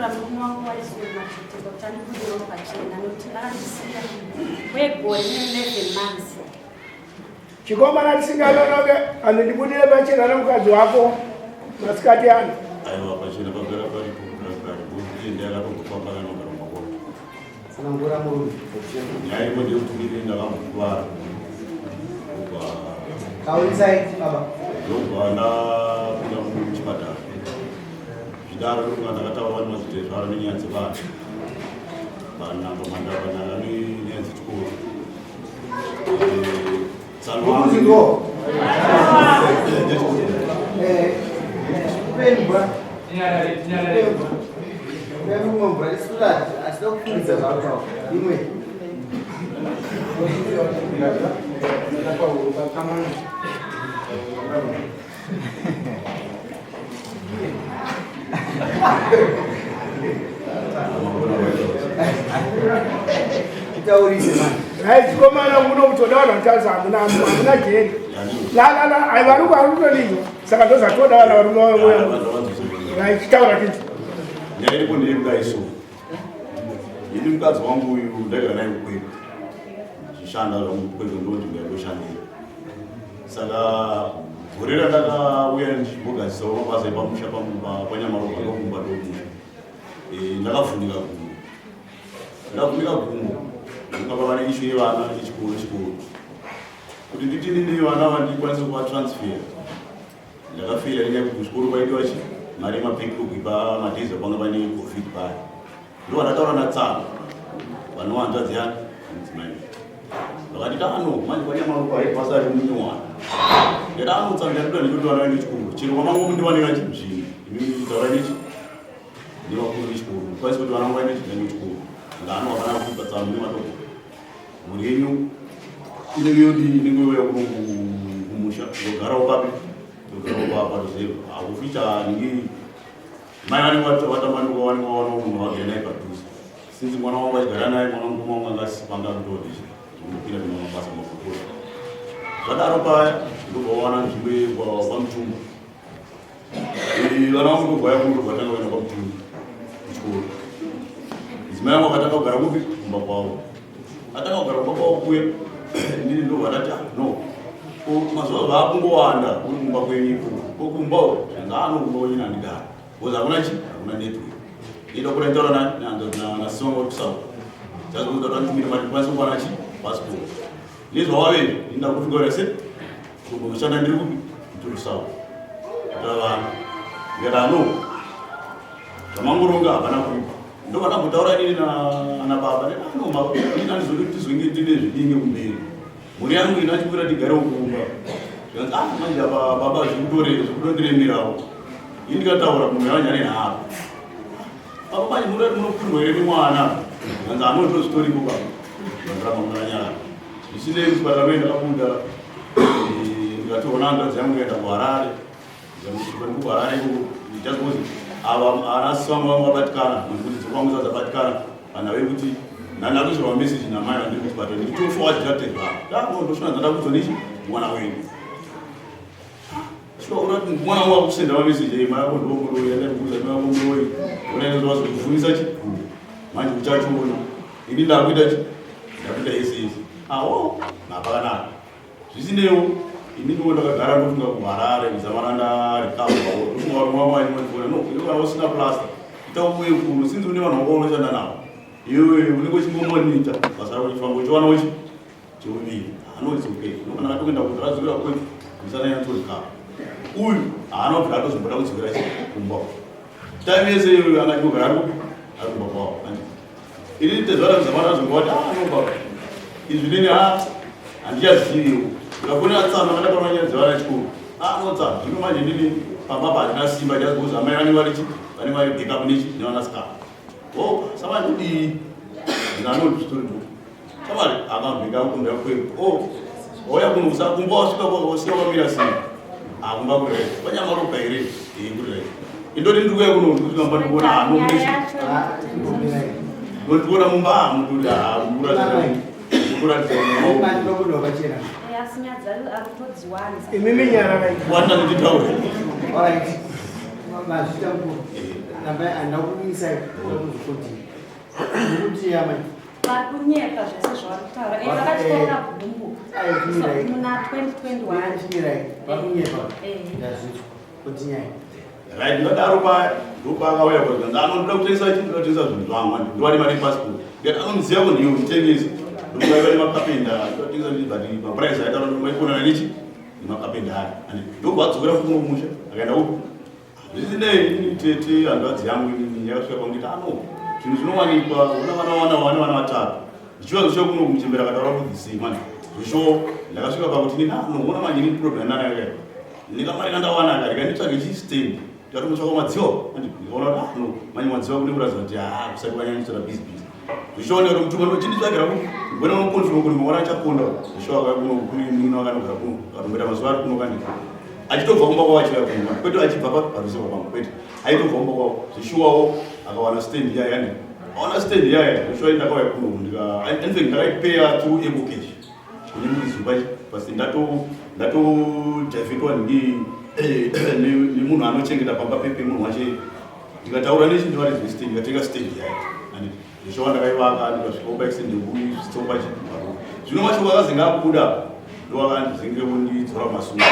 Ndora mwangu walisema kitoko tani kujiro pachina notilalisika. Wegore ne 11 months. Chigoma na singalo noge andibudile pachina na mkazi wako maskati yani. Aiwa pachina bagara bari kugara budi ndala kokupamba kana ngaro. Sana ngora mu. Nyai mo ndio tukiri ndala mkwara. Kaulizai baba. Bana kuna mchipata. Jidara kuna nakata wanu mazite fara ni nyanzi bana. Bana komanda bana ni nyanzi tukuru. Salwa Muzingo. Pemba. Pemba mbra isula asida kufunza baba. Imwe. Right, come on, uno mtodona mtaza mna jeni. La, aibaruka nini? Saka doza toda wala warumo wewe. Right, tawa kitu. Nyeri kundi mdaiso. Yini mkazi wangu uyu ndega naye ukwe. Shishanda lo mkwe ndondi ndo shandi. Saka gorera ndaka uya njiboga so basa ipamusha pamba panyama roba lokumba dobi. Ndakafundika kuno. Ndakafundika kuno. Ngababa ne issue yevana ichikuru. Kuti nditini ndi vana vandikwanisa kuva transfer. Ndakafira ine kuchikuru kwaitwa chi mari mapikuru kuipa matizo panga pane covid paya. Ndo ndataura natsana. Vanowanda dziyani mudzimai. Ndakati tano manje kwanyama ropa aipasa ari munyowani. Ndano tsanga ndikuda ndikutora ndichikuru. Chiro kwamangu ndiwanira chimzhinji. Ini taura ndichi. Ndiwakuru ndichikuru. Kwasi kuti vana ngwaine ndichikuru. Ndano wakana kupa tsamu matoko. Murenyu ine yodi ningoya kumusha ngara upapi ngara upapa rozero akufita ningi mayani watamani wani wagena ipatusi sinzi mwana wangu agara naye mwana wangu angasipanga ndodi ndikira bino mabasa makuru zadaro paya ndikuona nzimbe kwa mchungu vana vangu ndogwaya kundu kwatanga kuenda kwa mchungu kuchikoro izimai vangu akatanga kugara kupi kumba kwavo atanga kugara kumba kwavo kuye ndiri ndo vatati no mazuva vaakungowanda uri kumba kwenyiko kokumbawo zvangano kumbaonyina ndigara kozi hakuna chi hakuna network ida kura ntaura nasongo kusau chazokuda ndimire mari kwanisa kuwana chi passport nezvawaveni inda kufikora se kumboshanda ndiri kupi nturusau tavana ngerano zvamangoronga hapana kuipa ndo vanambotaura nini na baba inandizvenge tine zvidinge kumberi mhuri yangu inachikwira tigare ukumba zvanzi manje apa baba zvikutondiremerawo ini ndikataura munhu yavanyane nhapo apa manje munopindwa here nemwana zvanzi anoto zvitori kuba zvandiramamuranyara zvisinei kuchipatara mei ndakabunda ndikationa ngadzi yangu yaenda kuharare kuharare ichazozi ava anasi vangu vangu vabatikana nekuti dzokwangu zadzabatikana kana vekuti nandakuisirwa meseji namai vandiri kuti bato ndikitofowa ditatetwa ndakundosvina dzanda kuzonichi mwana wenyu svaurati mwana wangu wakusenda mameseji ei mayako ndomuroi yandaikuza mayako unaenezovazokufundisa chi manje uchachiona ini ndakuita chi ndakuita ese awo napakanaka zvisinewo ini ndiwo ndakagara ndofunga kuharare kuzamaranda rikabawo ndofunga vari mwamanyimaona no iwe kana usina plasta itaubuye kuno sinzi une vanhu vakaonoshanda navo iwe unenge uchingomonita basa rako chifambo chiwana uchi cheuviri anoti okay nokana katokuenda kuzvirazivira kwetu misana yantorikaba uyu haana kubvira atozomboda kudzivira kumba time yese iyoyo angachigogara ari ari kumba kwavo ini tezvara kuzamara zvingawati nobaba izvi nini handichaziviwo ndikafonera tsana vandakaronyadziva chikuru anotsa zvino manje ndini pambapa handina simba chaziboza amai vane varichi vane vari backup nechi nevanasikana sava ndidii ndinanoti zvitori bo savari akabveka kunda kweko wauya kuno usakumba wasvika kwamira sei akumba kurei vanyamaropa here kurei indoti ndikuya kuno ndikusvikamba ndikuona hanomunechi ndotikuona mumba muduri mukuratidza imimi nyara wanda kutitaura Ndakuisa kuti kuti yama vakunyeka zvese zvavarikutaura vakatikaura gumbu muna 2021 right ndodaro pa akauya kuti ndanoda kutengesa zvinhu zvamwa ndovane mari passport ngati anomuziva kuti iwe mutengesi ndokuvaivane makapenda ndotengesa but maprice aitaura maikonana nechi nemakapenda ake ndobva adzokera futi mumusha akaenda uku zvisinei tete hanzvadzi yangu yakasvika pamunditi zvinhu zvinowanikwa una vana vatatu ndichiva zvisho kuno kumuchembera akataura kudzisei mani zvisho ndakasvika pakuti ndinoona manyini problem nanayaka ndikamari kandawana akati kanditsvage chistendi ndati mutsvaka madziwa ndikaona kuti manye madziwa kune kuratidza kuti kusati wanyanyisira busy zvisho ndikati mutumwa ndochinditsvagira mbona unokonfirma kuti maona achakonda zvisho akakunokunina wakanogara kuno katombera mazuva ari kuno kandi achitobva kumba kwavo achiuya kumba kwete achibva paruseva pangu kwete aitobva kumba kwavo zvishuwawo akawana stendi yaya yani aona stendi yaya zvishuwa ndakauya kuno infact ndakaipeya through ebo cash kune muizuba pasi ndatojavhetwa nemunhu anochengeta pamba pemunhu wache ndikataura nechindivarizve stendi ndikatenga stendi yaya and zvishuwa ndakaivaka ndikasvika ubaisende zvitsomba zvino mashoko akazenga akubuda ndoakandizengere kundidzora masunga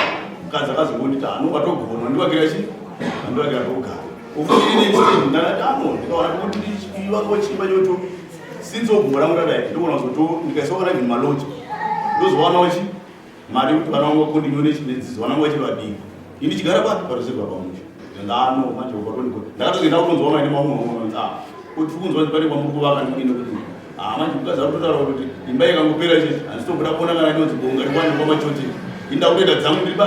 mukadzi akazongonditi watogona ndivakira chi andivakira togara ufuini stendi ndakati ndikaona kuti ndichivakawo chimba choto sinzogora muradai ndikuona zoto ndikaisa kana even maloji ndozowanawo chi mari kuti vana vangu vakondinyone chinedzidzo vana vangu vachiri vadiki ini chigara paruseva pamusha ndano manje ukatondiko ndakatozoenda kutonzwa maine maunonzi kuti kunzwa pane kwamukuvaka ndikuine kuti manje mukadzi ari kutotaura kuti imba ikangopera chete handitobuda kuona kana nyonzi bonga ndikwandirwa machoti inda kutoita dzangu ndiriba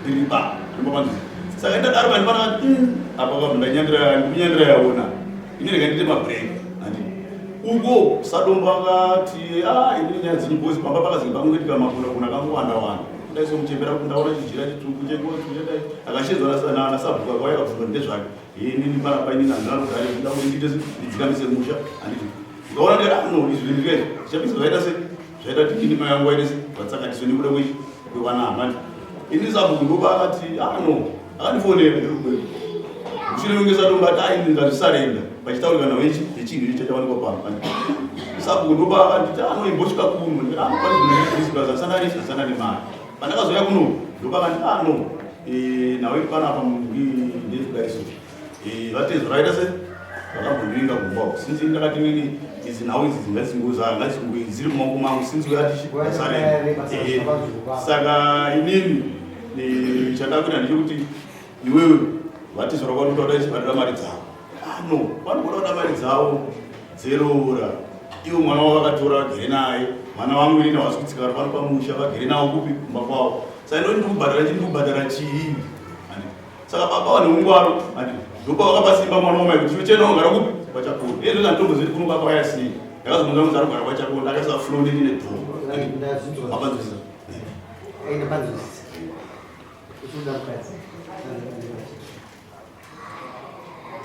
ndipapanzvisi saka ndadaro kandipana apa ndikunyandira yaona ini rekandiite mabreak uko sadombo akati ini nyaya dzinyibosi pamba pakazinga pangoitika makunakuna kangowanda ndaiso muchembera kuti ndaona chijira chituku chekotudai akashedzwa nasabhuku akauya kabvunza ndezvake nini parapa ini nandanogare kuda kuti ndiite ndidzikamise musha handiti ndikaona ndikati izvi ndiketi zvichapisa zvaita se zvaita kuti ini mai yangu waitese vatsakatiswe nekuda kwewana hamati ini sabhuku ndoba akati akandifonera ndirikwedu mushure mengesadombati ini ndazvisarenda pachitaurikana yechinhu ichi chachawanikwa pano sabhuku ndoba akanditi imbosvika kuno asana nemari pandakazoya kuno ndoba akanditi nawe panapa ndefugaiso vatezo raita se vakambondiringa kumba sinzi ndakati nini izi nhau idzi dzingadzingui dziri mumaoko mangu sinzi uyatichiasarenda saka inini chandakuita ndechekuti iwewe vatezo rakwanotoda chivadira mari dzavo vanogoda kuda mari dzavo dzeroora iwo mwana wavo vakatora vagere naye mwana wangu inini wasikuitsikara pano pamusha vagere nawo kupi kumba kwavo saka ndikubhadhara chii saka baba vaneungwaro ndopa vakapasimba mwana wamai kuti iwe chena ugara kupi pachakoro iye ndoza ntombo ziri kuno kwakauya sei ndakazomudza mudzi ari kugara pachakoro ndakaisa floni ine dhoo apanzwisa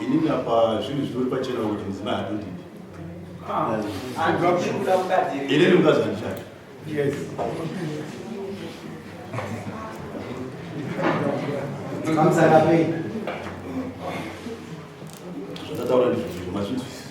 inini apa zvinhu zvitori pachena kuti mudzimai hatondidi inini mukadzi handishati zvatataura ndizvo mazvinzwisi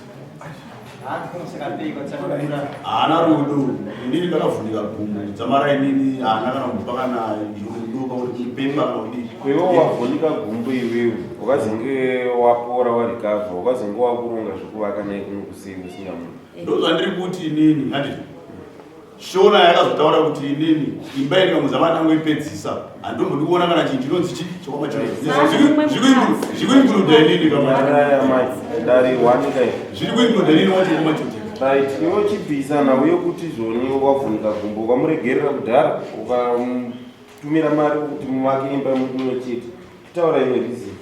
haana rudo inini ndakavhunika gumbo dzamara inini haana kana kupa kana rudo kauri kupepa kana kudii kwewo wavhunika gumbo iwewe ukazenge wapora warikavha ukazenge wakuronga zvekuvaka naye kuno kusei usingamunhu ndozvandiri kuti inini handiti shona yakazotaura kuti inini imba irikamuzama tangoipedzisa handombodi kuona kana chinhu chinonzi chi chokwamatozvikuinkluda inini dari wanika zviri kuinkluda inini wachokomachote right iwo chibvisa nawe yokuti zvoni wavhunika gumbo ukamuregerera kudhara ukamutumira mari kuti muvake imba yemuduno chete taura imwe reason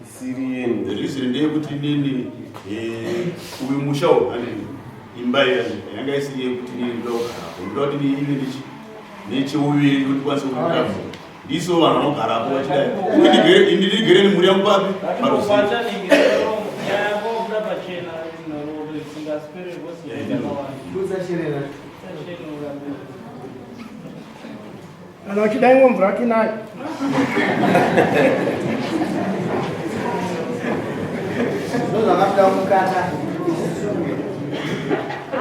isiri yenu reason ndeyekuti inini uyu musha imba yanga isiri yekuti inini ndoda kuti ine necheuviri kuti kwanise kuaa ndiso vanhu vanogarapo vachidai ini ndigere nemhuri yangu papi kana uchidai imwe mvura tinayo zvakapinda mukata.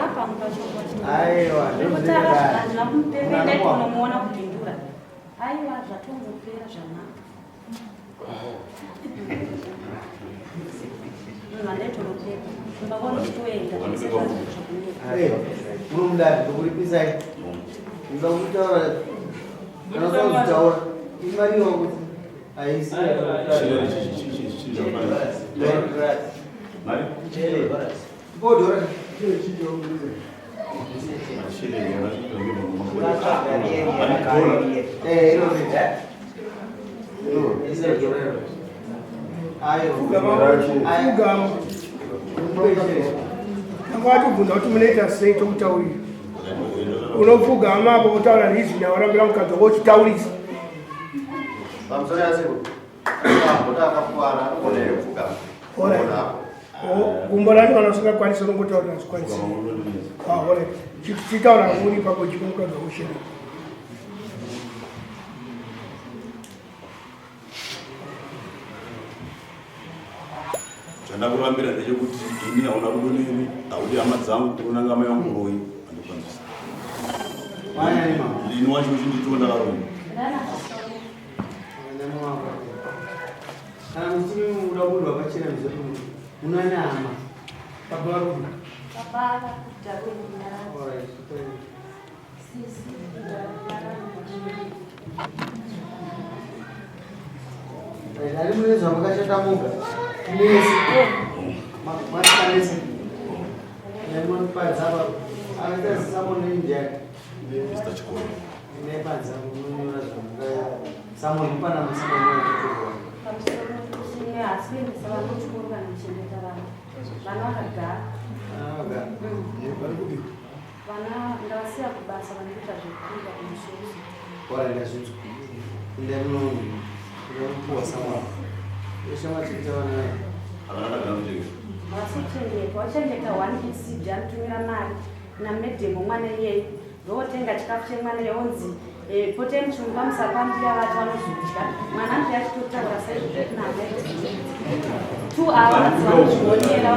Apa mukachokwa. Aiwa, ndikutara ndina kumupembe tonomuona kupindura. Aiwa zvatongopera zvanaka. Mandetonopera. Mbakona kutoenda. Unomudadi ndokulipisai. Ndakutaura kutaura imari wakuti haisi bodora angawatibvunza kuti munoita sei tokutaurira unopfugama apo kutaura rizini yawarambira mukadzi wako uchitaurisa gumbo racho kana usingakwanisa unongotaurira zvikwanisa chitaura muri papo chipo mukadzi wako ushena chandakurambira ndechekuti ini hauna rudo nemi haudi hama dzangu kuronanga mai vangu roi andikwanisa lini wacho uchinditonda karoni kana muchimi muda munhu wakachena mizoti una nyama pabaruna ari munezva makachatamuka nesi matikanesi nemapadzava avaitazisamonenjaka mr chikoro nepadzava munonyora zvamukaya samoni pana musimamoaaa vana ndavasiya kubasa vanoita zvekuita kumususu waraenda zvinzwa inde munopuwa samoni eshe machita vana vasichengeta wachengeta 1 ecd anotumira mari namedhemo mwana iyeye ndotenga chikafu chemwana yonzi pote muchumba musapambiya vati vanozodya mwana andi achitotaura saizvoetinaa 2 hours vanozvionyera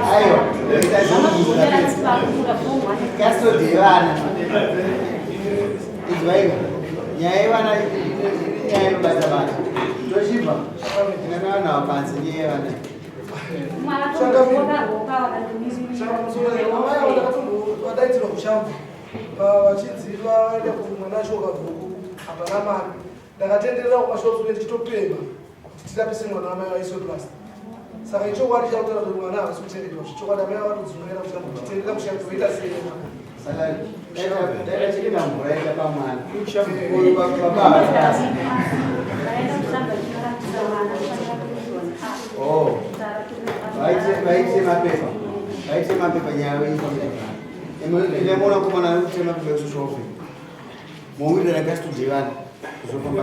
vanozvionyera tsipakura fomwana kasodhevana izwaika nyaya yevana nyaya yekubata bata tochibva tingana vanhu vapanzi nyaya yevana mwana tovokaroka vakadaidzirwa kushamba vachidziva vaenda kumwana ashoka bhuku hapana mari ndakatenderera kumashopsune ndichitopemba kuti tirapise mwana wamai vaisoplast saka ichokwadi chautaura kuti mwana havasi kuchengetwa zvichokwadi amai vatodzimira kutitendera kushambo voita sei saka daikachirima mvura ita pamwana vaite mapepa nyaya inemuona kumwana ari kutema mapepa esushofe mowirira kasitodhivana kuzofamba